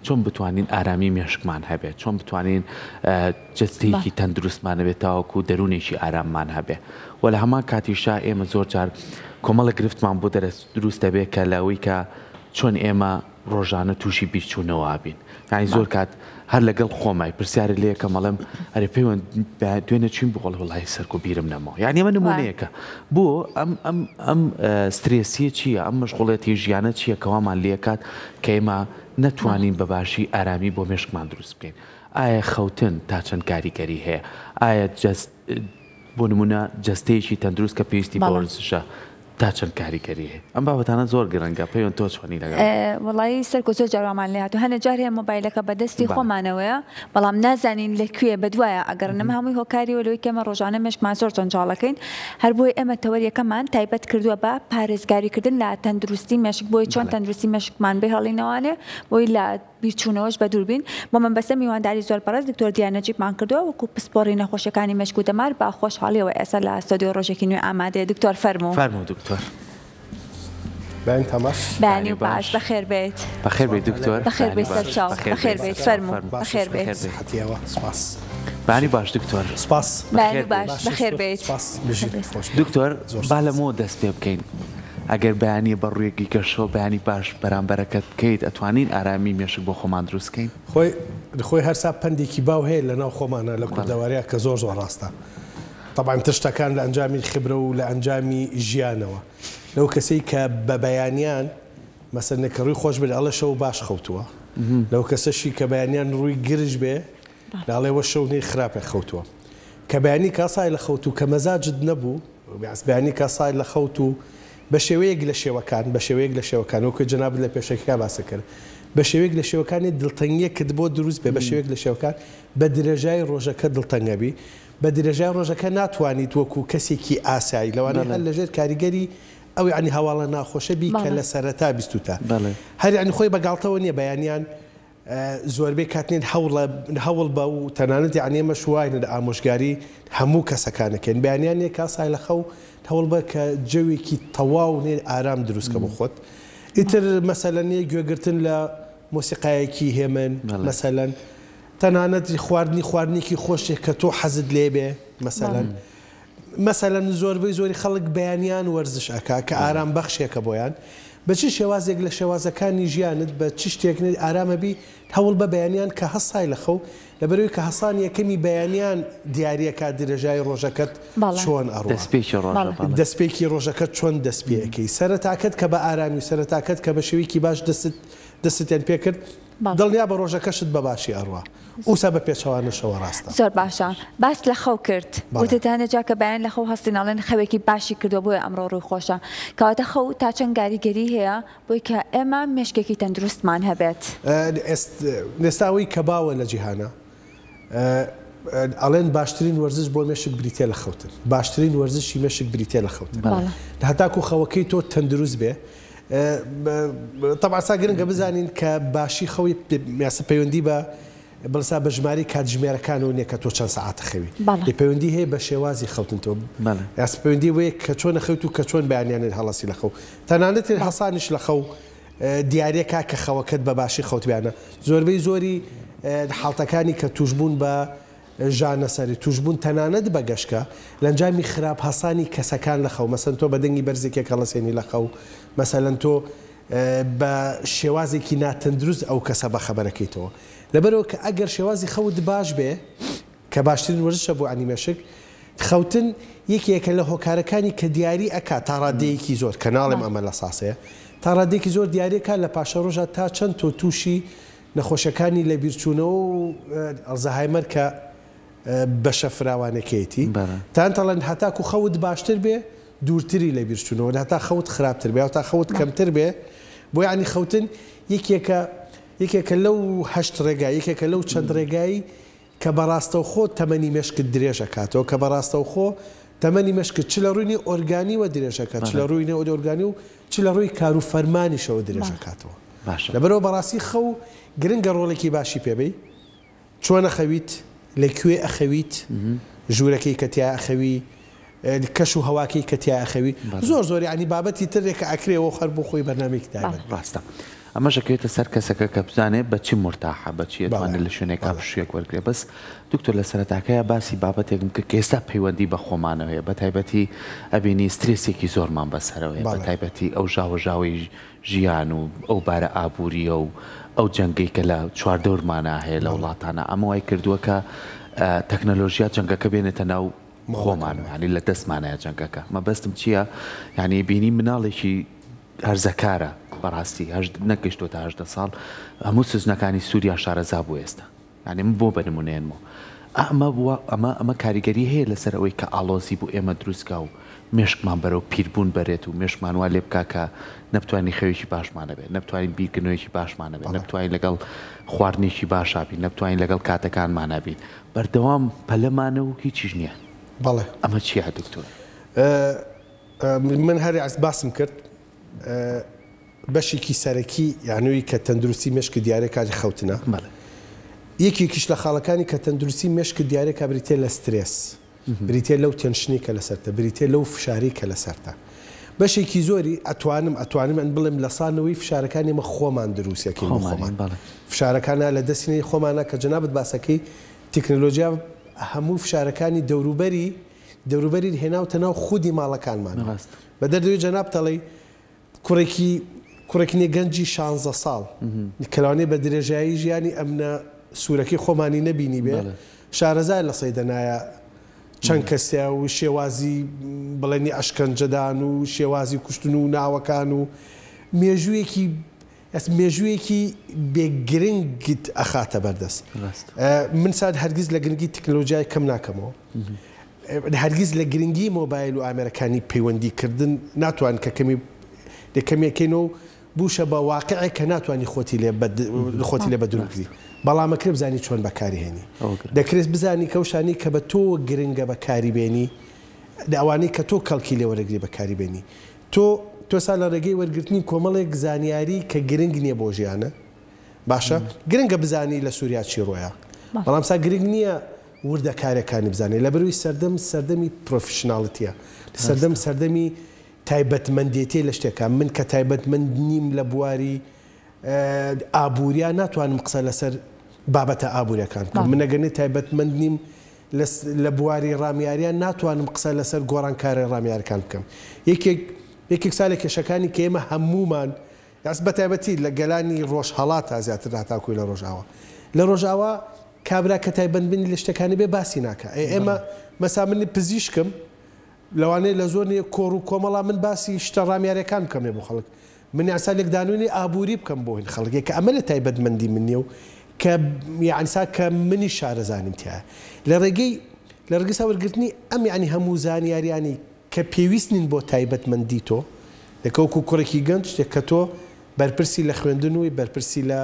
چۆن بتوانین ئارامی مێشکمان هەبێت چۆن بتوانین جستەیەکی تەندروستمان هەبێت تاوەکو دەرونێکی ئاراممان هەبێ و لە هەمان کاتیشا ئێمە زۆر جار کۆمەڵە گرفتمان بۆ دروست دەبێت کە لەوەی کە چۆن ئێمە ڕۆژانە تووشی بیرچوونەوە بین یعنی زۆر کات هەر لەگەڵ خۆمای پرسیارە لێ کە مەڵم ئەرێ پێیوەند دوێنە چین بۆڵ وڵی سەرکۆ بیرم نەمەوە یعنی ئەمە نمونەیەکە بۆ ئەم سترێسیە چییە ئەم مەشغوڵەتی ژیانە چییە کەوامان لێکات کە ئێمە نەتوانین بەباشی ئارامی بۆ مێشکمان دروست بکەین ئایا خەوتن تا چەند کاریگەری هەیە ئایا بۆ نمونە جستەیەکی تەندروست کە پێویستی بە وەرزشە تا چەند کاریگەری هەیە ئەم بابەتانە زۆر گرنگە پێیان تۆ چۆنی لەگەڵ وڵی سەرکۆ زۆر جارامان لێ هاتو هەنە جار هەیە مۆبایلەکە بەدەستی خۆمانەوەیە بەڵام نازانین لەکوێ بەدوایە ئەگەر نەمە هەمووی هۆکاری وەلەوەی کەمە ڕۆژانە مێشکمان زۆر جەنجاڵەکەین هەر بۆی ئێمە تەوەریەکەمان تایبەت کردووە بە پارێزگاریکردن لە تەندروستی مێشک بۆی چۆن تەندروستی مێشکمان بێ هەڵینەوانێ بۆی لە بیرچوونەوەش بە دوور بین بۆ من بەسە میوانداری زۆر بەڕێز دکتۆر دیانە جیبمان کردووە وەکو پسپۆڕی نەخۆشیەکانی مێشک و دەمار با خۆشحاڵیەوە ئێستا لە ئەستۆدیۆ ڕۆژێکی نوێ ئامادەیە دکتۆر فەرموو دکتۆر بەیان تەماش بەیانی باش بەخێر بێت بەخێر بێت دکتۆر بەخێر بێت سەرچاو بەخێر بێت فەرموو بەخێر بێت حتیەوە سپاس بەیانی باش دکتۆر سپاس بەیانی باش بەخێر بێت دکتۆر با لەمەوە دەست پێ بکەین ئەگەر بەیانی بەڕوویەکی گەشتەوە بەیانی باش بەرامبەرەکەت بکەیت ئەتوانین ئارامی مێشک بۆ خۆمان دروستکەین خۆی هەرسا پندێکی باو هەیە لە ناو خۆمانە لە کوردەوارەیە کە زۆر زۆر ڕاستە طبعا تشتەکان لە ئەنجامی خبرە و لە ئەنجامی ژیانەوە لەو کەسەی کە بە بەیانیان مەسەرنێکە ڕووی خۆش بێت ئەڵە شەو باش خەوتووە لەو کەسەشی کە بەیانیان ڕووی گرژ بێ لاڵێوە شەونەی خراپێک خەوتووە کە بەیانی کاسای لە خەوت و کە مەزاجت نەبوو بەیانی کاسای لە خەوت و بە شێوەیەک لە شێوەکان بە شێوەیەک لە شێوەکان وەکو جەناب لە پێشەکە باسە کرد بە شێوەیەک لە شێوەکانی دڵتەنگیەکت بۆ دروست بێ بە شێوەیەک لە شێوەکان بە درێژای ڕۆژەکە دڵتەنگەبی بە درێژای ڕۆژەکە ناتوانیت وەکو کەسێکی ئاسایی لەوانەیە هەر لەژێر کاریگەری ئەو عنی هەواڵە ناخۆشە بی کە لە سەرەتا بیستوتە هەر عنی خۆی بەگاڵتەوە نییە بەیانیان زۆربەی کاتنین هەوڵ بە و تەنانەت یعنی ئێمە شوواین لە ئامۆژگاری هەموو کەسەکانەکەن بەیانیان یە کاسای لە خەو هەوڵ بە کە جەوێکی تەواو نێ ئارام دروستکە بۆ خۆت ئیتر مەسەلەن گوێگرتن لە مۆسیقایەکی هێمن مەسەلەن تەنانەت خواردنێکی خۆشێک کە تۆ حەزت لێ بێ مەسەلەن زۆربەی زۆری خەڵک بەیانیان وەرزش ئەکا کە ئارام بەخشێکە بۆیان بە چی شێوازێک لە شێوازەکانی ژیانت بە چ شتێک ئارامەبی هەوڵ بە بەیانیان کە هەسای لە خەو لەبەرەوەی کە هەسان یەکەمی بەیانیان دیارەکە درێژای ڕۆژەکەت چۆن ئەڕۆ دەستپێکی ڕۆژەکەت چۆن دەستپێەکەی سەرەتاکەت کە بە ئارامی و سەرەتاکەت کە بە شێوەیەکی باش دەستیان پێ کرد دڵنیا بە ڕۆژەکەشت بەباشی ئەڕوا ئوسا بە پێچەوانەشەوە ڕاستە زۆر باشە باس لە خەو کرد وتتانە جاکە بەیان لە خەو هەستیناڵێن خەوێکی باشی کردووە بۆی ئەمڕۆ ڕووی خۆشە کەواتە خەو تا چەند کاریگەری هەیە بۆی کە ئێمە مێشکێکی تەندروستمان هەبێت نێستاوی کە باوە لە جیهانە ئەڵێن باشترین وەرزش بۆ مێشک بریتێ لە خەوتن باشترین وەرزشی مێشک بریتێ لە خەوتن هەتاکو خەوەکەی تۆ تەندروست بێ طبعا گرنگە بزانین کە باشی خەوی میاسە پەیوەندی بە بڵسا بە ژماری کاتژمێرەکان و نیە کە تۆ چەند سەعاتە خەوی پەیوەندی هەیە بە شێوازی خەوتن تۆ یاس پەیوەندی وەیە کە چۆنە خەوت و کە چۆن بەیانیانێت هەڵەسی لە خەو تەنانەت هەسانیش لە خەو دیارەکە کە خەوەکەت بە باشی خەوتبیانە زۆربەی زۆری حاڵتەکانی کە توشبوون بە ژانەسەری توشبوون تەنانەت بە گەشکە لەنجامی خراپ هەسانی کەسەکان لە خەو مەسەن تۆ بە دەنگی بەرزێکێک هەڵەسێنی لە خەو مەسەلەن تۆ بە شێوازێکی ناتەندروست ئەو کەسە بە خەبەرەکەیتەوە لەبەرەوە کە ئەگەر شێوازی خەوت باش بێ کە باشترین وەرزشە بۆ ئەنیمێشک خەوتن یەکێکە لە هۆکارەکانی کە دیاری ئەکا تا ڕادەیەکی زۆر کە ناڵێم ئەمە لە ساسەیە تا ڕادێکی زۆر دیارێکە لە پاشە ڕۆژە تا چەند تۆ تووشی نەخۆشەکانی لە بیرچوونەوە و ئەلزەهایمەر کە بەشە فراوانەکەیەتی تانتەڵەن هەتاکو خەوت باشتر بێ دوورتری لە بیرچوونەوە هەتا خەوت خراپتر بێ تا خەوت کەمتر بێ بۆ ینی خەوتن یەکێکە لەو هەشت ڕێگای یەکێکە لەو چەند ڕێگایی کە بەڕاستەو خۆ تەمەنی مێشکت درێژە کاتەوە کە بەڕاستەو خۆ تەمەنی مێشکت چ لە ڕووی ئۆرگانی وە درێژەکە چ لە ڕووی ئۆرگانی و چ لە ڕووی کار و فەرمانیشەوە درێژە کاتەوە لەبەرەوە بەڕاستی خەو گرنگە ڕۆڵێکی باشی پێبەی چۆنە خەویت لەکوێ ئەخەویت ژوورەکەی کە تیا ئەخەوی کەش و هەواکەی کە تیا ئەخەوی زۆر زۆری عنی بابەتی ترێکە ئەکرێەوە خەر بۆ خۆی بەرنامێکی دابێت ڕاستە ئەمەشەکەوێتە سەر کەسەکە کە بزانێت بەچی مرتاحە بەچی ئەتوانێت لە شوێنێکا شوێک وەرگێ بەس دکتۆر لە سەرەتاکەیە باسی بابەتێکم کە ئێستا پەیوەندی بە خۆمانەوەیە بە تایبەتی ئەبینی سترێسێکی زۆرمان بەسەرەوەی بە تایبەتی ئەو ژاوەژاوی ژیان و ئەو بارە ئابووریە و ئەو جەنگەی کە لە چواردەورمانە هەیە لە وڵاتانە ئەمە وای کردووە کە تەکنەلۆژیا جەنگەکە بێنێتە ناو خۆمان ینی لە دەستمانەیە جەنگەکە مەبەستم چییە؟ ینی بینی مناڵێکی هەرزەکارە بەڕاستی نەگەشتۆ تا 18 ساڵ هەموو سوزنەکانی سووریا شارەزا بوو ئێستا ینی من بۆ بەنمونێنمەوە ئەمە کاریگەری هەیە لەسەر ئەوەی کە ئاڵۆزی بوو ئێمە دروستکە و مێشکمان بەرەو پیربوون بەرێت و مێشمان وا لێ بکا کە نەبتوانی خەوێکی باشمانە بێت نەبتوانین بیرکردنەوەیکی باشمانە بێت نەبتوانین لەگەڵ خواردنێکی باشابین نەبتوانین لەگەڵ کاتەکانمانە بین بەردەوام پەلەمانە و هیچیش نییە بەڵێ ئەمە چیە دکتۆر؟ من هەری باسم کرد بەشێکی سەرەکی یانووی کە تەندروستی مێشکە دیارە کاری خەوتنە یەکێکیش لە خاڵەکانی کە تەندروستی مێشکە دیارە کا بریتێ لە سترێس بریتێ لەو تێنشنی کە لەسەرتە بریتێ لەو فشاری کە لەسەرتە بەشێکی زۆری ئەتوانم ئەن بڵێم لەسانەوەی فشارەکانی مە خۆمان دروستەکەی خۆمان فشارەکانە لە دەستینەی خۆمانە کە جەنابەت باسەکەی تەکنۆلۆژیا هەموو فشارەکانی دەوروبەری هێناوتە ناو خودی ماڵەکانمان بە دەردەوەی جەناب دەڵێ کوڕێکی گەنجی 16 ساڵ کەلوانێ بە درێژایی ژیانی ئەمنە سوورەکەی خۆمانی نەبینی بێ شارەزای لە سەیدەنایە چەند کەسیا و شێوازی بڵێنی ئەشکەنجەدان و شێوازی کوشتن و ناوەکان و مێژوویەکی بێگرنگت ئەخاتە بەردەست من ساد هەرگیز لە گرنگی تەکنۆلۆژیای کەم ناکەمەوە هەرگیز لە گرنگی مۆبایل و ئامێرەکانی پەیوەندیکردن ناتوان کە کەمیەکەینەوە بووشە بە واقعی کە ناتوانانی خۆتی لێ بەدروکردی بەڵامەکرێ بزانی چۆن بەکاریهێنی دەکرێت بزانی کەوشانی کە بە تۆ گرنگە بەکاری بێنی ئەوانەی کە تۆ کەڵکی لێ وەرەگری بەکاری بێنی تۆ سا لە ڕێگەی وەرگرتنی کۆمەڵێک زانیاری کە گرنگ نییە بۆ ژیانە باشە گرنگە بزانی لە سووریا چی ڕۆیە بەڵام سا گرنگ نییە وردە کارەکانی بزانێت لە بەروی سەردەمی پرۆفشناڵەتیە سەردەمی تایبەتمەندێتی لە شتێکە من کە تایبەتمەند نیم لە بواری ئابووریا ناتوانم قسە لەسەر بابەتە ئابوووریەکان من ئەگەرنێ تایبەتمەند نیم لە بواری ڕامیاریان ناتوانم قسە لەسەر گۆڕانکاری ڕامیارەکان بکەم یەکێک ساڵێ کێشەکانی کە ئێمە هەمومان یاس بە تایبەتی لە گەلانی ڕۆژهەڵات تا زیاتر هاتاکوی لە ڕۆژاوە کابرا کە تایبەتبنی لە شتەکانی بێ باسی ناکە ئێمە مەسا منی پزیشکم لەوانەیە لە زۆر کۆڕ و کۆمەڵا من باسی شتە ڕامیارەکان بکەمێ بۆ خەڵک من یاسالێک دانوێنی ئابووری بکەم بۆ هین خەڵکێک کە ئەمە لە تایبەتمەندی من نییە و کە یعنسا کە منی شارەزانیم تایە لە ڕێگەی ساوەرگرتنی ئەم یعنی هەموو زانیاریانی کە پێویست نین بۆ تایبەتمەندی تۆ دەکەوکو کوڕێکی گەنج کە تۆ بەرپرسی لە خوێندنەوەی بەرپرسی لە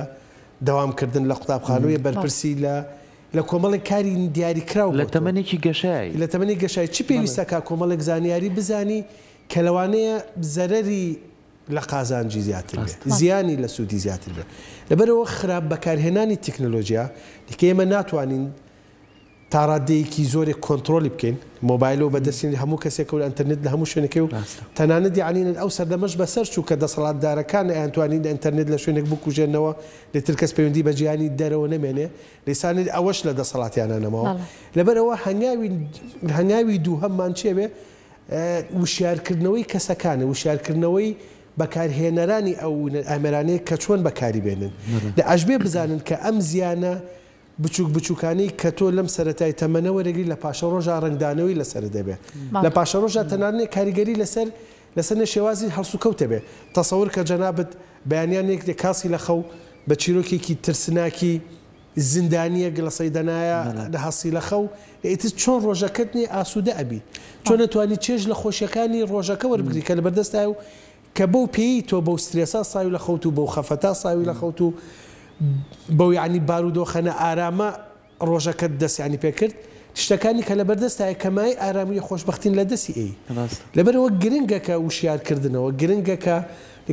دەوامکردن لە قوتابخانەوەی بەرپرسی لە کۆمەڵێک کاری دیاریکراو لە تەمەنێکی گەشای چی پێویستەکە کۆمەڵێک زانیاری بزانی کە لەوانەیە زەرەری لە قازانجی زیاتر بێت زیانی لە سوودی زیاتر بێت لەبەرەوە خراپ بەکارهێنانی تەکنۆلۆژیا دیکە ئێمە ناتوانین تا ڕادەیەکی زۆرێک کۆنتترۆلی بکەین مۆبایلەوە بەدەستین هەموو کەسێک و ئەتەرنێت لە هەموو شوێنەکەی و تەنانەت دیعنین ئەو سەردەمەش بەسەر چوو کە دەسەڵاتدارەکان ئەیانتوانین ئەتەرنێت لە شوێنێک بکوژێنەوە لێتر کەس پەیوەندی بە جیهانی دەرەوە نەمێنێ لێسانێت ئەوەش لە دەسەڵاتیانانەمەوە لەبەرەوە هەنگاوی دوو هەممان چێبێ وشیارکردنەوەی کەسەکانە وشیارکردنەوەی بەکارهێنەرانی ئەو ئامێرانەیە کە چۆن بەکاری بێنن لە ئەژبێ بزانن کە ئەم زیانە بچووکانی کە تۆ لەم سەرەتای تەمەنەوە ڕێگری لە پاشە ڕۆژە ڕنگدانەوەی لەسەر دەبێت لە پاشە ڕۆژە تەنانێت کاریگەری لەسەر شێوازی هەڵسوکەوتە بێ تەسەور کە جەنابەت بەیانیانێک کاسی لە خەو بە چیرۆکێکی ترسناکی زیندانیەک لە سەیدەنایە لە هەسی لە خەو ئیتر چۆن ڕۆژەکەت نیە ئاسوودە ئەبی چۆن نەتوانی چێژ لە خۆشیەکانی ڕۆژەکە وەربگری کە لە بەردەستای و کە بەو پێی تۆ بەو سترێسا ساوی لە خەوت و بەو خەفەتا ساوی لە خەوت و بەو یعنی بارودۆخەنە ئارامە ڕۆژەکەت دەستیانی پێکرد شتەکانی کە لە بەردەستایە کەمای ئارامی خۆشببختین لە دەستی ئەی لەبەرەوە گرنگەکە وشیارکردنەوە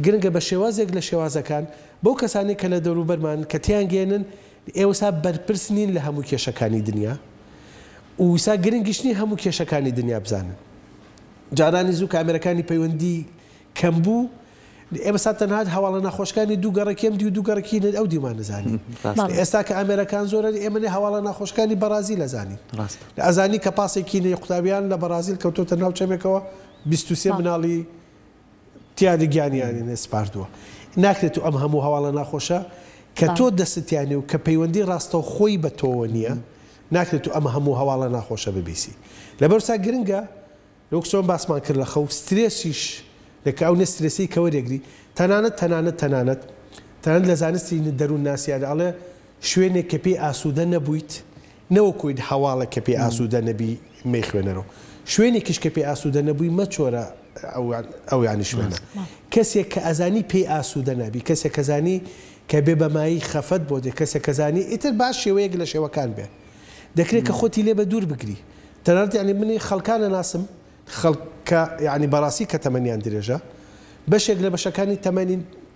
گرنگە بە شێوازێک لە شێوازەکان بەو کەسانی کە لە دەوروبەرمان کە تیان گێنن ئێوەسا بەرپرس نین لە هەموو کێشەکانی دنیا وسا گرنگیشتنی هەموو کێشەکانی دنیا بزانن جارانی زوو کامێرەکانی پەیوەندی کەم بوو ئێمە ساتەنهات هەواڵە ناخۆشەکانی دووگەڕێکیم دی و دووگەڕێکی ئەو دیمان نزانی ئێستا کە ئەمریکان زۆرە ئێمە هەواڵە ناخۆشەکانی بەرازیل ئەزانین ئەزانی کە پاسێکی نێ قوتابیان لە بەرازیل کەوتۆتە ناو چەمێکەوە 23 مناڵی تیادی گیانیانی سپاردووە ناکرێت و ئەم هەموو هەواڵە ناخۆشە کە تۆ دەستیانی و کە پەیوەندی ڕاستەو خۆی بە تۆوە نییە ناکرێت و ئەمە هەموو هەواڵە ناخۆشە ببیسی لەبەر سا گرنگە لەوکسۆن باسمان کرد لە خەو سترێسیش لەکە ئەو نسترسی کە وەرێگری تەنانەت لە زانستی دەروون ناسیادە ئەڵێ شوێنێک کە پێی ئاسوودە نەبوویت نەوەکویت هەواڵە کە پێی ئاسوودە نەبی مەی خوێنەرەوە شوێنێکیش کە پێی ئاسوودە نەبووی مەچۆرە ئەو یانی شوێنە کەسێک کە ئەزانی پێی ئاسوودە نابی کەسێک کەزانی کە بێ بەمایی خەفەت بۆ دێ کەسێک کەزانی ئیتر باش شێوەیەک لە شێوەکان بێ دەکرێت کە خۆتی لێ بە دوور بگری تەنانەت یعنی منی خەڵکانە ناسم خەڵکە یعنی بەڕاستی کە تەمەنیان درێژە بەشێک لە بەشەکانی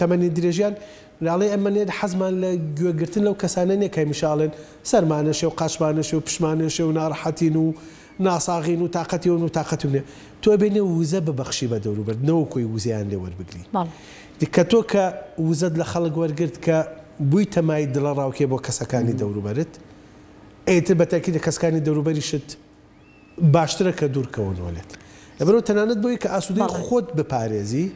تەمەنی درێژیان لاڵێ ئەمەنێت حەزمان لە گوێگرتن لەو کەسانە نیە کە میشاڵێن سەرمانەشێ و قاشمانەشێ و پشمانێشێ و ناڕەحەتین و ناساغین و تااقەتیەوە و تااقەتونێ تۆ بێنێ وزە ببەخشی بە دەوروبەر نەوەکۆی وزیان لێ وەربگری کە تۆ کە وزەت لە خەڵک وەرگرت کە بووی تەمای دڵە ڕاوکێ بۆ کەسەکانی دەوروبەرت ئیتر بەتاکی لە کەسەکانی دەوروبەریشت باشترە کە دوورکەونەوەلێت لەبەرەوە تەنانەت بۆی کە ئاسوودەی خۆت بپارێزی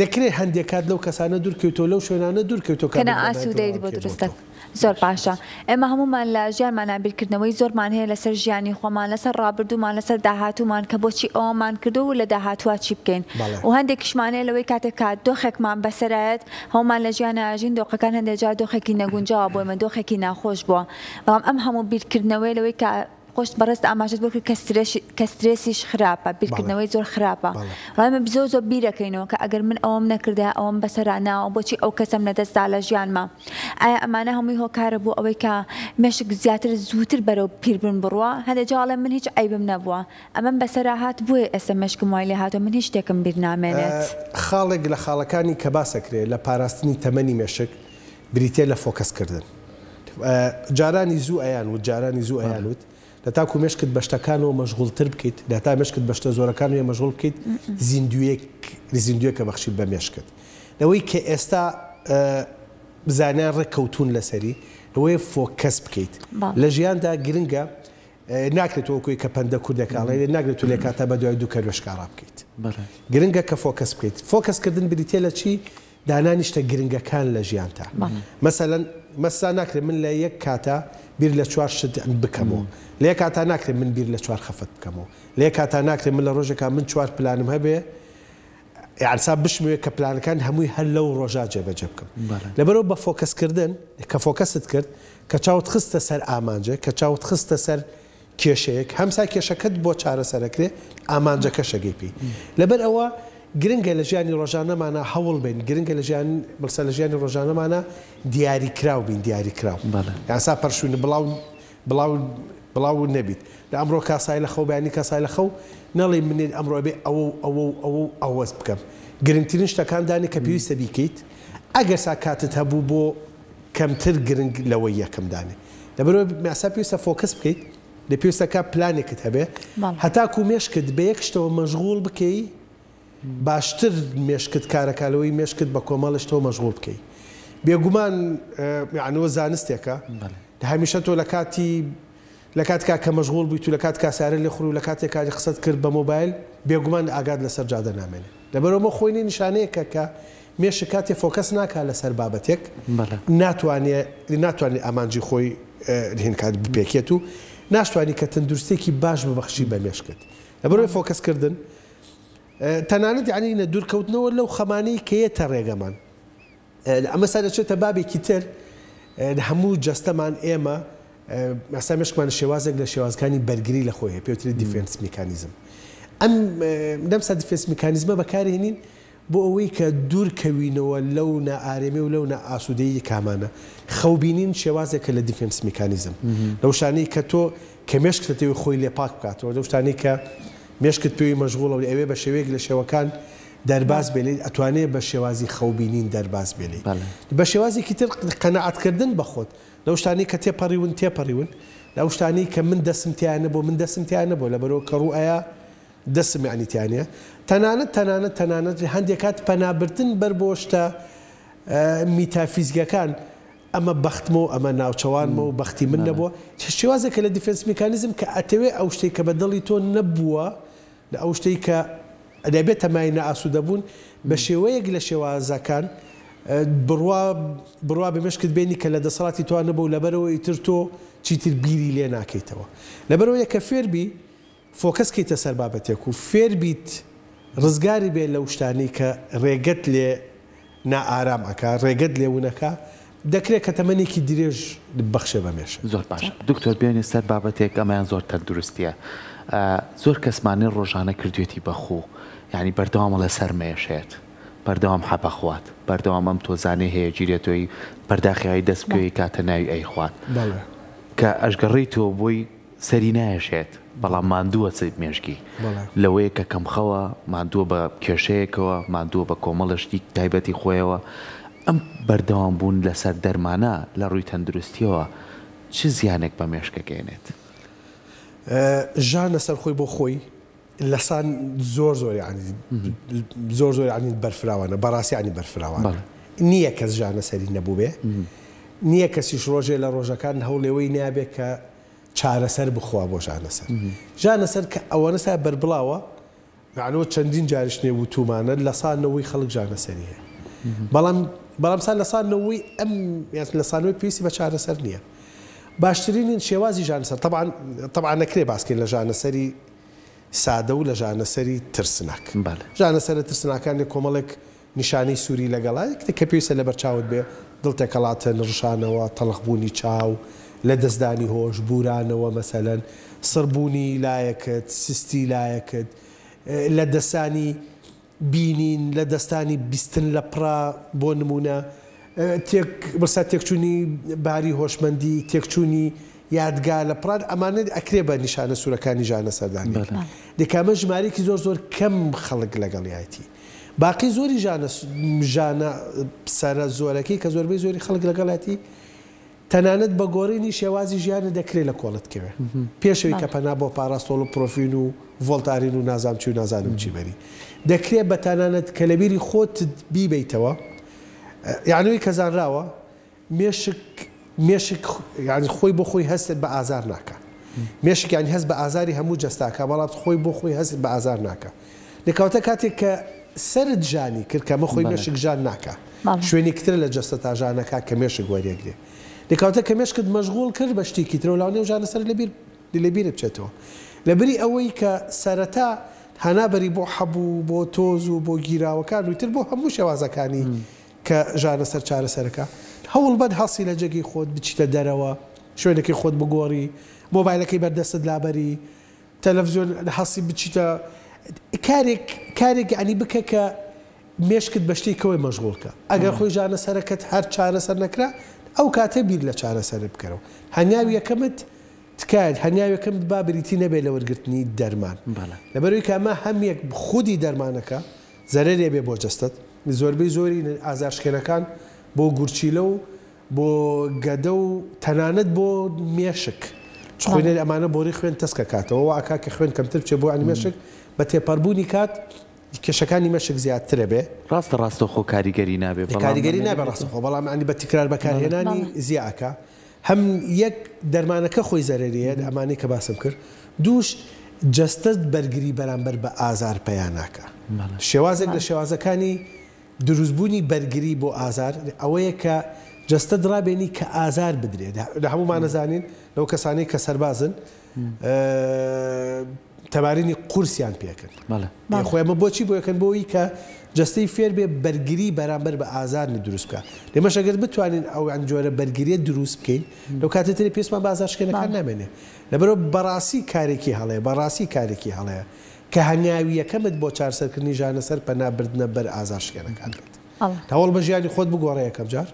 دەکرێت هەندێک کات لەو کەسانە دوورکەوتەوە لەو شوێنانە دوورکەوتەوە کەنا ئاسوودەیت بۆ دروستە زۆر باشە ئێمە هەمومان لە ژیانمان بیرکردنەوەی زۆرمان هەیە لەسەر ژیانی خۆمان لەسەر ڕابردوومان لەسەر داهاتوومان کە بۆچی ئەومان کردو و لە داهاتوە چی بکەین و هەندێکیشمانەیە لەوەی کاتێکات دۆخێکمان بەسەرایەت هەومان لە ژیانە ئاژین دۆخەکان هەندێک جار دۆخێکی نەگونجاوە بۆ ئێمە دۆخێکی ناخۆش بووە بەڵام ئەم هەموو بیرکردنەوەی لەوەی کە خۆشت بەڕست ئاماژت بۆ کە سترێسیش خراپە بیرکردنەوەی زۆر خراپە ڕامە زۆر بیرەکەینەوە کە ئەگەر من ئەوم نەکردە ئەوم بەسەراناوە بۆچی ئەو کەسم لەدەستدا لە ژیانما ئایا ئەمانە هەمووی هۆکارە بوو ئەوەی کە مێشک زیاتر زووتر بەرەو پیربن بڕوە هەندێک جاڵێ من هیچ عیبم نەبووە ئەمەم بەسەرا هات بووە ئێستا مێشکم وای لێ هاتووە من هیچ شتێکم بیر نامێنێت خاڵێک لە خاڵەکانی کە باسەکرێت لە پاراستنی تەمەنی مێشک بریتێ لە فۆکەسکردن جارانی زوو ئەیان و جارانی زوو ئەیانوت لە تاکو مێشکت بەشتەکانەوە مەشغوڵتر بکەیت لە تا مێشکت بەشتە زۆرەکان وێ مەشغوڵ بکەیت زیندویەکە بەخشیت بە مێشکت لەوەی کە ئێستا زانیان ڕێککەوتون لەسەری لەوەی فۆکەس بکەیت لە ژیاندا گرنگە ناکرێت وەکوی کە پەندە کوردەکاڵێ ناگرێت و لێ کاتە بە دوای دوو کەروێشکارا بکەیت گرنگە کە فۆکەس بکەیت فۆکەسکردن بریتێ لە چی دانانی شتە گرنگەکان لە ژیانتا مەسەلەن مەسا ناکرێت من لە یەک کاتە بیر لە چوار شت بکەمەوە لێ کاتا ناکرێت من بیر لە چوار خەفەت بکەمەوە لێ کاتا ناکرێت من لە ڕۆژێکا من چوار پلانم هەبێ یعنسا بشموێ کە پلانەکان هەمووی هەر لەو ڕۆژا جێبەجێ بکەم لەبەرەوە بە فۆکەسکردن کە فۆکەست کرد کە چاوت خستە سەر ئامانجە کە چاوت خستە سەر کێشەیەک هەمسا کێشەکەت بۆ چارەسەرەکرێ ئامانجەکە شەگەی پێی لەبەر ئەوە گرنگە لە ژیانی ڕۆژانەمانە هەوڵ بین گرنگە لە ژیان بەڵسە لە ژیانی ڕۆژانەمانە دیاریکراو بین دیاریکراو یاسا پەرشوونە بڵاو نەبیت لە ئەمڕۆ کاسای لە خەو بەیانی کاسای لە خەو نەڵێ منێن ئەمڕۆ بێ ئەوەز بکەم گرنگترین شتەکان کە پێویستە بیکەیت ئەگەر سا کاتت هەبوو بۆ کەمتر گرنگ لەوەی یەکەم دانێ لەبەرەوە ماسا پێویستە فۆکەس بکەیت لە پێویستەکە پلانێکت هەبێ هەتاکو مێشکت بە یەک شتەوە مەشغوڵ بکەی باشتر مێشکت کارەکالەوەی مێشکت بە کۆمەڵشتەوە مەشغوڵ بکەی بێگومان یعنەوە زانستێکە هەمیشە تۆ لە کاتێکا کە مەشغوڵ بوویت و لە کات کاسارە لێ خوڕ و لە کاتێک کاری قسەت کرد بە مۆبایل بێگومان ئاگاد لەسەر جادە نامێنێت لەبەرەوە خۆینی نیشانەیەکە کە مێشک کاتێ فۆکەس ناکات لەسەر بابەتێک ناتوانێت ئامانجی خۆی هێنکات بپێکێت و ناشتوانی کە تەندروستێکی باش ببەخشی بە مێشکت لەبەرەوەی فۆکەسکردن تەنانەت یعنی دوورکەوتنەوە لەو خەمانەی کەیەتە ڕێگەمان ئەمە سادەچێتە بابێکی تر هەموو جەستەمان ئێمە ئەستا مێشکمان شێوازێک لە شێوازەکانی بەرگری لە خۆی پێوتری دیفێنس میکانیزم ئەم دەمسا دیفێنس میکانیزمە بەکارهێنین بۆ ئەوەی کە دوورکەوینەوە لەو نائارێمە و لەو نائاسوودەیی کامانە خەوبینین شێوازێکە لە دیفێنس میکانیزم لەو شانەی کە تۆ کە مێشکتەوەی خۆی لێ پاک بکاتەوە لەو شتانەی کە مێشکت پێوی مەشغوڵە و ئەوێ بە شێوەیەک لە شێوەکان دەرباز بێنێت ئەتوانێت بە شێوازی خەوبینین دەرباز بێنێت بە شێوازێکی تر قەنەعەتکردن بەخۆت لەو شتانی کە تێپەڕیون لەو شتانی کە من دەسم تیانە بۆ لەبەرەوە کە ڕوو ئایا دەسم یعنی تیانە تەنانەت هەندێک کات پەنابردن بەر بۆ شتە میتافیزیکەکان ئەمە بەختمەوە ئەمە ناوچەوانمە و بەختی من نەبووە شێوازێکە لە دیفرەنس میکانیزم کە ئەتەوێ ئەو شتێک کە بە دڵی تۆ نەبووە لە ئەو شتەی کە دەبێت تەمای نەئاسوودەبوون بە شێوەیەک لە شێوازەکان بڕوا بمشکت بینی کە لە دەسەڵاتی توان نەبوو لەبەرەوە ئیتر تۆ چیتر بیری لێ ناکەیتەوە لەبەرەوە یەکە فێربی فۆکەسکەیتە سەر بابەتێک و فێربیت ڕزگاری بێت لەو شتانی کە ڕێگەت لێ نائارام ئەکا ڕێگەت لێونەکە دەکرێت کە تەمەنێکی درێژ بەخشە بەمێش زۆر باش دکتۆر بێنی سەر بابەتێک ئەمەیان زۆر تەندروستیە زۆر کەسمانی ڕۆژانە کردوێتی بەخۆ یعنی بەردەوامە لە سەر مێشێت بەردەوام حەبەخوات بەردەوام ئەم تۆزانەی هەیە گیرێتەوەی پەرداخیایی دەستکوێی کاتە ناوی ئەیخوات کە ئەشگەڕی تۆ بۆی سەری نایەشێت بەڵام ماندووە چ مێژگی لەوەیە کە کەمخەوە ماندووە بە کێشەیەکەوە ماندووە بە کۆمەڵشتی تایبەتی خۆیەوە ئەم بەردەوام بوون لەسەر دەرمانە لە ڕووی تەندروستیەوە چ زیانێک بە مێشکەکەێنێت ژانە سەر خۆی بۆ خۆی لەسان زۆر ینی بەرفراوانە بەڕاستی ینی بەرفراوانە نییە کەس ژانە سەری نەبوو بێ نییە کەسیش ڕۆژێ لە ڕۆژەکان هەوڵێەوەی نابێت کە چارەسەر بخوا بۆ ژانەسەر کە ئەوەنە سا بەربڵاوە یعنەوە چەندین جاریشنێ و تومانە لەسانەوەی خەڵک ژانەسەریە بەڵام سا لەسانەوەی ئەم لەسانەوەی پێویستی بە چارەسەر نییە باشترین شێوازی ژانەسەر طبعا نەکرێ باسکەین لە ژانەسەری سادە و لە ژانەسەری ترسناک ژانەسەرە ترسناکانی کۆمەڵێک نیشانەی سووری لەگەڵایەک کە پێویستە لە بەرچاوت بێ دڵتێکەڵاتە نڕشانەوە تەڵخبوونی چاو لە دەستدانی هۆش بورانەوە مەسەلەن سڕبوونی لایەکت سستی لایەکت لە دەستانی بینین لە دەستانی بیستن لە پڕا بۆ نمونە بەسا تێکچوونی باری هۆشمەندی تێکچوونی یادگا لە پڕان ئەمانە ئەکرێ بە نیشانە سوورەکانی ژانە سەردانی دەکامە ژمارێکی زۆر کەم خەڵک لەگەڵیایەتی باقی زۆری ژانە سەرە زۆرەکەی کە زۆربەی زۆری خەڵک لەگەڵاتی تەنانەت بە گۆڕینی شێوازی ژیانە دەکرێت لە کۆڵتکەوێ پێشەوەی کە پەنا بۆ پاراستۆڵ و پرۆفین و ڤۆڵتارین و نازام چی و نازانم چی بەری دەکرێت بە تەنانەت کە لەبیری خۆت بیبیتەوە یعنوی کە زانراوە مێشک ینی خۆی بۆ خۆی هەستت بە ئازار ناکە مێشک ینی هەست بە ئازاری هەموو جەستاکە بەڵام خۆی بۆ خۆی هەست بە ئازار ناکە لەکەوتە کاتێک کە سرد ژانی کرد کەمە خۆی مێشک ژان ناکە شوێنی کتر لە جەستە تا ژانەکە کە مێشک وەریەگرێ لەکەوتە کە مێشکت مەشغوڵ کرد بە شتێکی ترە و لاونێ و ژانەسەر لەبیرت بچێتەوە لەبری ئەوەی کە سەرەتا هەنابەری بۆ حەبوو بۆ تۆز و بۆ گیراوەکان وتر بۆ هەموو شێوازەکانی کە ژانەسەر چارەسەرەکە هەوڵ بەد هەڵسی لە جێگی خۆت بچیتە دەرەوە شوێنێکی خۆت بگۆڕی مۆبایلەکەی بەردەستت لابەری تەلەڤیزیۆن هەڵسی بچیتە کارێک ئەنی بکە کە مێشکت بە شتێکەوەی مەشغوڵکە ئەگەر خۆی ژانەسەرەکەت هەر چارەسەر نەکرا ئەو کاتە بیر لە چارەسەر بکەرەوە هەنگاوی یەکەمت تکایت هەنگاویەکەم با بریتی نەبێت لە وەرگرتنی دەرمان لەبەرەوەی کە ئەمە هەمیەک خودی دەرمانەکە زەرەرێ بێ بۆ جەستت زۆربەی زۆری ئازارشکێنەکان بۆ گورچیلە و بۆ گەدە و تەنانەت بۆ مێشک خوێنێ ئەمانە بۆری خوێن تەسکە کاتەوە ئاکا کە خوێن کەمتر بچێ بۆ ئەنی مێشک بە تێپەڕبوونی کات کێشەکانی مەشک زیاترە بێ ڕاستە خۆ کاریگەری نابێ کاریگەری نابێ ڕاستەخۆ بەڵام ئەنی بە تکرار بەکارهێنانی زیاکە هەم یەک دەرمانەکە خۆی زەرەریە ئەمانەی کە باسم کرد دووش جەستت بەرگری بەرامبەر بە ئازار پەیان ناکە شێوازێک لە شێوازەکانی دروستبوونی بەرگری بۆ ئازار ئەوەیە کە جەستت ڕابێنی کە ئازار بدرێت لە هەمومان نەزانین لەو کەسانەی کە سەربازن تەمارینی قورسیان پێکرد خۆیمە بۆچی بۆ یەکەن بۆی کە جەستەی فێر بێ بەرگری بەرامبەر بە ئازارنی دروست بکە لێمەش ئەگەر بتوانین ئەو جۆرە بەرگریە دروست بکەین لەو کاتێتری پێسمان بازارشکێنەکان نامێنێ لەبەرەوە بەڕاستی کارێکی هەڵەیە بەڕاستی کارێکی هەڵەیە کە هەنگاویەکەمت بۆ چارەسەرکردنی ژانەسەر پەنابردنە بەر ئازارشکێنەکان بێت هەوڵ بە ژیانی خۆت بگۆڕە یەکەم جار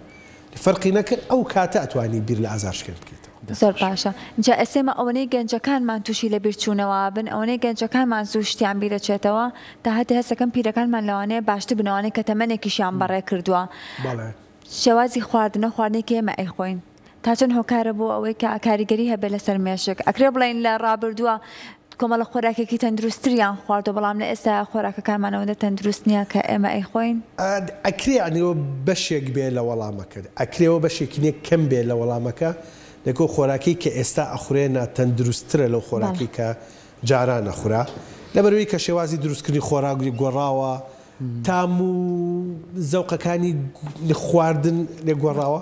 فەرقی نەکرد ئەو کاتە ئەتوانی بیر لە ئازارشکێن بکەیت زۆر باشە جا ئەسێمە ئەوەنەی گەنجەکانمان تووشی لە بیرچوونەوە بن ئەوەنەی گەنجەکانمان زوو شتیان بیرەچێتەوە تا هەتی هەستەکەم پیرەکانمان لەوانەیە باشتر بنەوانەی کە تەمەنێکیشیان بەڕێ کردووە شێوازی خواردنەکە ئێمە ئەیخۆین تا چەند هۆکارە بۆ ئەوەی کە کاریگەری هەبێ لەسەر مێشک ئەکرێ بڵێن لە ڕابردووە کۆمەڵە خۆراکێکی تەندروستریان خوارد و بەڵام لە ئێستا خۆراکەکانمانەوەندە تەندروست نییە کە ئێمە ئەیخۆین ئەکرێ عنیەوە بەشێک بێ لە وەڵامەکە ئەکرێەوە بەشێکی نیە کەم بێ لە وەڵامەکە لەکۆ خۆراکی کە ئێستا ئەخورێنە تەندروستترە لەو خۆراکی کە جاران نەخورا لەبەرەوەی کە شێوازی دروستکردنی خۆراگری گۆڕاوە تام و زەوقەکانی خواردن لێ گۆڕاوە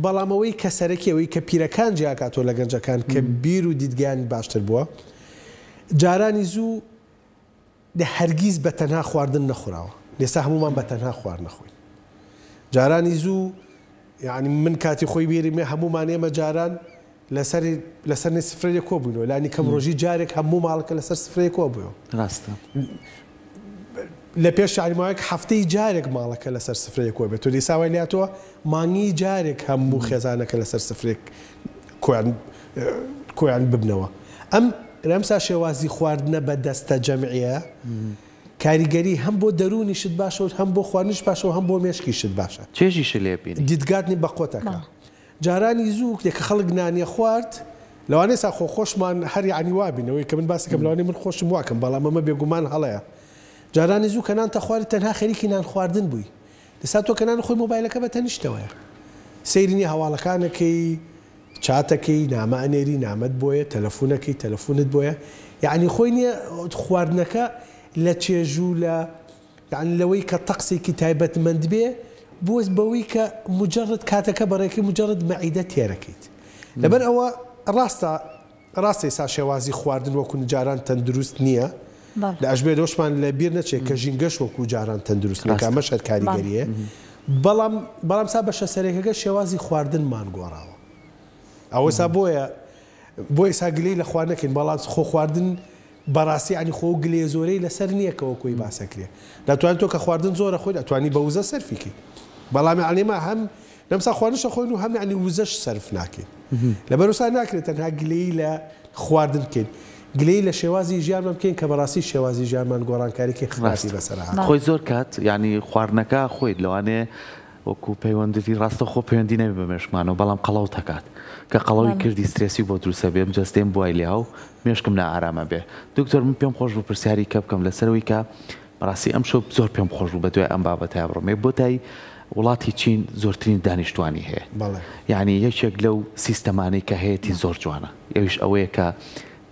بەڵامەوەی کە سەرەکیەوەی کە پیرەکان جیاکاتۆ لە گەنجەکان کە بیر و دیدگانی باشتر بووە جارانی زوو لە هەرگیز بە تەنها خواردن نەخوراوە لێستا هەمومان بە تەنها خوارد نەخۆین جارانی زوو یعنی من کاتی خۆی بیرمێ هەمومان ئێمە جاران لەسەر سفرەیە کۆ بووینەوە لانی کەم ڕۆژی جارێک هەموو ماڵکە لەسەر سفرەیە کۆ بووە ڕاستە لە پێش شاریماوەیەک هەفتەی جارێک ماڵەکە لەسەر سفرەیە کۆ بێت و دیساوای لاتەوە مانگی جارێک هەموو خێزانەکە لەسەر سفرێک کۆیان ببنەوە ئەمسا شێوازی خواردنە بە دەستە جەمعیە کاریگەری هەم بۆ دەرونیشت باشە هەم بۆ خواردنش باشە و هەم بۆ مێشکیشت باشە چێژیش لێ بینی دیدگاتنی بە قۆتەکە جارانی زوو کە خەڵک نانیە خوارد لەوانەیە سا خۆشمان هەر یعنی وابینەوەی کە من باسەکەم لەوانەیە من خۆشم واکەم بەڵام ئەمە بێگومان هەڵەیە جارانی زوو کە نانتە خوارد تەنها خەریکی نان خواردن بووی لەسا تۆ کە نان خۆی مۆبایلەکە بە تەنیشتەوەیە سەیرنی هەواڵەکانەکەی چاتەکەی نامە ئەنێری نامەت بۆیە تەلەفۆنەکەی تەلەفۆنت بۆیە یعنی خۆی نییە خواردنەکە لە چێژوو لە لەوەی کە تەقسێکی تایبەتمەند بێ بۆز بەوەی کە مجرد کاتەکە بەڕێکی مجرد مەعیدە تێرەکەیت لەبەر ئەوە ڕاستی سا شێوازی خواردن وەکو جاران تەندروست نییە لە ئەژبێ دۆشمان لە بیر نەچێت کە ژینگەش وەکو جاران تەندروست نەکە ئەمە شەر کاریگەریە بەڵام سا بەشە سەرێکەکە شێوازی خواردنمان گۆڕاوە ئەوە سا بۆی سا گلەی لە خوارد نەکەین بەڵام خۆ خواردن بەڕاستی عنی خۆ گلێ زۆرەی لەسەر نییەکەوە کۆی باسەکرێ دەتوانێت تۆ کە خواردن زۆرە خۆی دەتوانی بە وزە سەرفیکی بەڵام عنیمە هەم لەمسا خواردنشە خۆین و هەم عنی وزەش سەرف ناکەین لەبەرسا ناکرێت تەنها گلەی لە خواردن بکەین گلەی لە شێوازی ژیانمان بکەین کە بەڕاستی شێوازی ژیانمان گۆڕانکاریکی خراپی بەسەر خۆی زۆر کات ینی خواردنەکە خۆیت لەوانێ وەکو پەیوەندی ڕاستە خۆ پەیوەندی نەبێ بە مێشکمانەوە بەڵام قەڵەو تەکات کە قەڵەوی کردی سترێسی بۆ دروستە بێم جەستێم بوای لێ و مێشکم نائارامە بێ دکتۆر من پێم خۆش بوو پرسیاری کە بکەم لەسەرەوەی کە بەڕاستی ئەم شەو زۆر پێم خۆش بوو بە دوای ئەم بابەتای بڕۆمێ بۆ تای وڵاتی چین زۆرترین دانیشتوانی هەیە یعنی یەکێک لەو سیستەمانەی کە هەیەی زۆر جوانە ئەویش ئەوەیە کە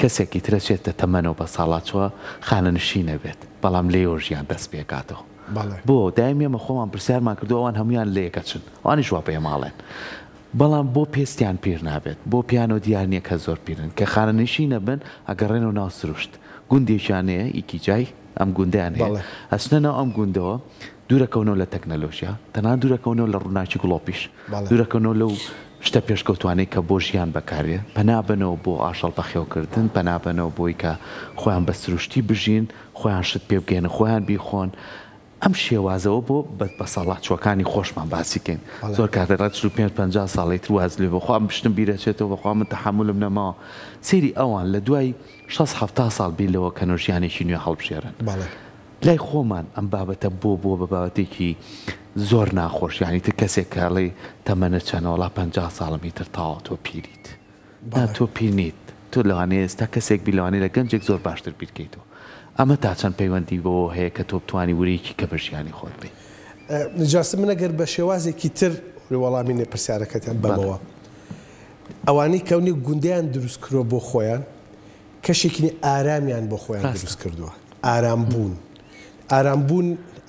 کەسێکی ترەچێتە تەمەنەوە بە ساڵاتوە خانەنشی نەبێت بەڵام لێوە ژیان دەست پێکاتەوە بۆ دایمێمە خۆمان پرسیارمان کردو ئەوان هەمویان لێکە چن ئەوانیش وا پێ ماڵێن بەڵام بۆ پێستیان پیر نابێت بۆ پیان و دیارنیە کە زۆر پیرن کە خانەنشی نەبن ئەگەڕێن و ناو سروشت گوندێکیانەیە ئیکی جای ئەم گوندیان هەیە ئەچنەنەوە ئەم گوندەوە دوورەکەونەوە لە تەکنەلۆژیا تەنها دوورەکەونەوە لە ڕووناکی گڵۆپیش دوورەکەونەوە لەو شتە پێشکەوتوانەی کە بۆ ژیان بەکارێ پەنابنەوە بۆ ئاشەڵ بەخێوکردن پەنابنەوە بۆی کە خۆیان بە سروشتی بژین خۆیان شت پێ بگەێنە خۆیان بیخۆن ئەم شێوازەوە بۆ بەسەڵاتچوەکانی خۆشمان باسیکەین زۆر کاتێڕات 5 ساڵی ترواز لێ بەخوام بشتم بیرەچێتەوە بەخوا من تەحملم نەماوە سێری ئەوان لە دوای 6-7 ساڵ بیلەوە کە نۆژیانێکی نوێ هەڵبژێرن لای خۆمان ئەم بابەتە بۆ بە بابەتێکی زۆر ناخۆش یعنی تر کەسێک کاڵی تەمەنە چەنەوەڵا 50 ساڵمی تر تاوە تۆ پیریت تۆ پیر نیت تۆ لەوانەیە ئێستا کەسێک بیلەوانەیە لە گەنجێک زۆر باشتر بیرکەیتەوە ئەمە تا چەند پەیوەندی بۆ هەیە کە تۆ بتوانی وریکی کە بەژیانی خۆت بێ نجاست من ئەگەر بە شێوازێکی تر وەڵامی نێپرسیارەکەتیان بەمەوە ئەوانەی کەونی گوندیان دروست کردووە بۆ خۆیان کەشێکی ئارامیان بۆ خۆیان دروست کردووە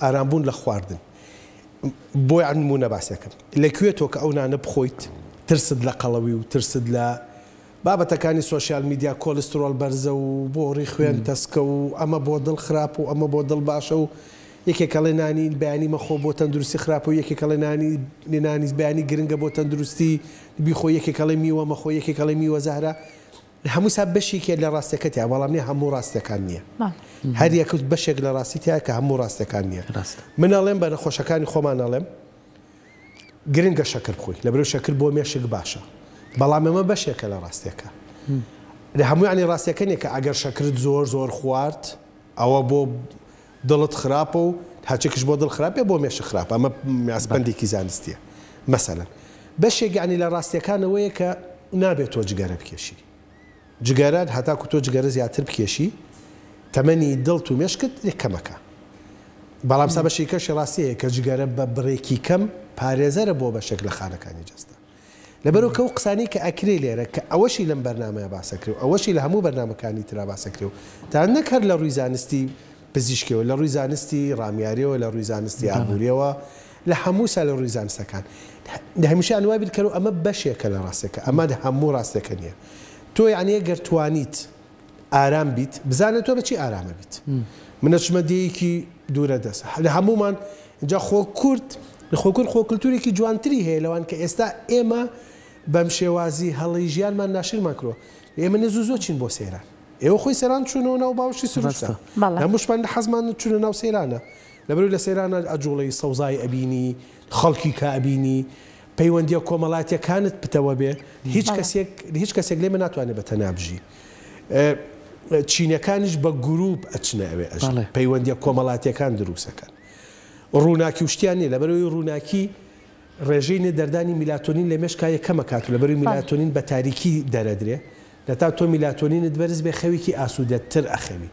ئارامبوون لە خواردن بۆی نمونە باسیەکەم لەکوێتەوە کە ئەو نانە بخۆیت ترست لە قەڵەوی و ترست لە بابەتەکانی سوۆسیال میدیا کۆلسترۆل بەرزە و بۆ ڕی خوێن تەسکە و ئەمە بۆ دڵ خراپ و ئەمە بۆ دڵ باشە و یەکێکەڵێ نانی بەیانی مەخۆ بۆ تەندروستی خراپ و یەکێکەڵێ نانی بەیانی گرنگە بۆ تەندروستی بیخۆ یەکێکەڵێ میوە مەخۆ یەکێکەڵێ میوە زەهرە هەموو سا بەشێکێک لە ڕاستەکەتیا بەڵام نیە هەموو ڕاستەکان نییە هەر یەکوت بەشێک لە ڕاستیتیا کە هەموو ڕاستەکان نییە من ئەڵێم بە نەخۆشەکانی خۆمان ئەڵێم گرنگە شەکر بخۆی لەبەرەوەی شەکر بۆ مێشک باشە بەڵام ئەمە بەشێکە لە ڕاستیەکە لە هەموویانی ڕاستیەکەنێک کە ئەگەر شەکرت زۆر خوارد ئەوە بۆ دڵت خراپە و هاچێکش بۆ دڵ خراپێ بۆ مێشک خراپ ئەمە ئاسپەندێکی زانستیە مەسەلەن بەشێک یعنی لە ڕاستیەکانەوەیە کە نابێت تۆ جگەرە بکێشی جگەران هەتاکو تۆ جگەرە زیاتر بکێشی تەمەنی دڵت و مێشکت کەمەکە بەڵام سا بەشێکەشی ڕاستەیە کە جگەرە بە بڕێکی کەم پارێزەرە بۆ بەشێک لە خانەکانی جەستە لەبەرەوە کە ئەو قسانی کە ئەکرێ لێرە کە ئەوەشی لەم بەرنامەیە باسەکرێ و ئەوەشی لە هەموو بەرنامەکانی ترا باسەکرێ و تا نەکەر لە ڕووی زانستی پزیشکیەوە لە ڕووی زانستی ڕامیاریەوە لە ڕووی زانستی ئابوووریەوە لە هەموو سا لە ڕووی زانستەکان هەمیشە ئەنوای بیرکەن و ئەمە بەشێکە لە ڕاستەکە ئەمە هەموو ڕاستەکە نییە تۆ یعنی ئەگەر توانیت ئارام بیت بزانێت تۆ بەچی ئارامە بیت منە چمەدەیەکی دوورە دەست لە هەمومان اینجا خۆ کورد لە خۆکرد خۆکلتورێکی جوانتری هەیە لەوان کە ئێستا ئێمە بەم شێوازی هەڵی ژیانمان ناشرمان کڕۆ ئێمە نەزوو زۆ چین بۆ سەیران ئێوە خۆی سەران چوونەوە ناو باوشی سروشتە هەمووشمان لە حەزمان چوونە ناو سەیرانە لەبەرەوەی لە سەیرانە ئەجوڵەی سەوزای ئەبینی خەڵکی کە ئەبینی پەیوەندیە کۆمەڵاتیەکانت پتەوە بێ هیچ کەسێک لێمە ناتوانێت بە تەنیا بژی چینەکانیش بە گروپ ئەچنە ئەوێ پەیوەندیە کۆمەڵاتیەکان دروستەکەن ڕووناکی وشتیان نیە لەبەرەوەی ڕووناکی ڕێژەی نەدەردانی میلاتۆنین لە مێشکایە کەمەکات و لەبەرەوەی میلاتۆنین بە تاریکی دەرەدرێ لەتا تۆ میلاتۆنینت بەرز بێ خەوێکی ئاسوودەتر ئەخەوی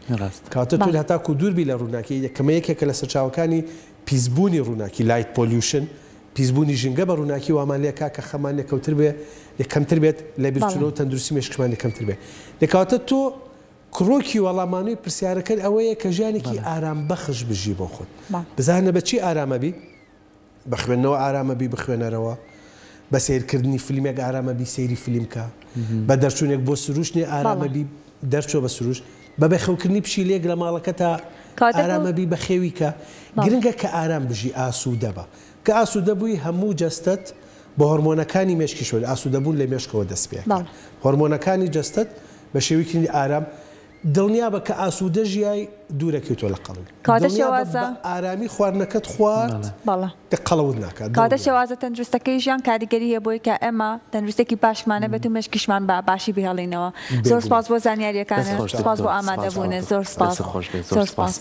کاتە تۆ هەتاکو دووربی لە ڕووناکی یەکەمە یەکێکە لە سەرچاوەکانی پیسبوونی ڕووناکی لایت پۆلیوشن پیسبوونی ژینگە بە ڕووناکی وامان لێکا کە خەمان لێکەوتر بێ یەکەمتر بێت لە بیرچونەوە تەندروستی مێشکمان یەکەمتر بێ لەکاتە تۆ کڕۆکی وەڵامانەوەی پرسیارەکەت ئەوەیە کە ژیانێکی ئارام بەخش بژی بۆ خۆت بزانە بە چی ئارامەبی بە خوێندنەوە ئارامەبی بخوێنەرەوە بە سیرکردنی فیلمێک ئارامەبی سەیری فیلمکە بە دەرچوونێک بۆ سروشتنی ئارامەبی دەرچۆ بە سروش بە بەخەوکردنی پشیلێک لە ماڵەکە تا ئارامەبی بە خێویکە گرنگە کە ئارام بژی ئاسوودە بە کە ئاسوودە بووی هەموو جەستت بە هۆرمۆنەکانی مێشکیشۆ ئاسوودەبوون لە مێشکەوە دەست پێ هۆرمۆنەکانی جەستت بە شێویکردنی ئارام دڵنیا بە کە ئاسوودە ژیای دوورەکەیتۆ لە قەڵوی ئارامی خواردنەکەت خوارد قەڵەوت ناکات کاتە شێوازە تەندروستەکەی ژیان کاریگەری هەیە بۆی کە ئێمە تەندروستێکی باشمانە بێت و مێشکیشمان بە باشی بهێڵینەوە زۆر سپاس بۆ زانیاریەکانە سپاس بۆ ئامادەبوونە زۆر سپاس.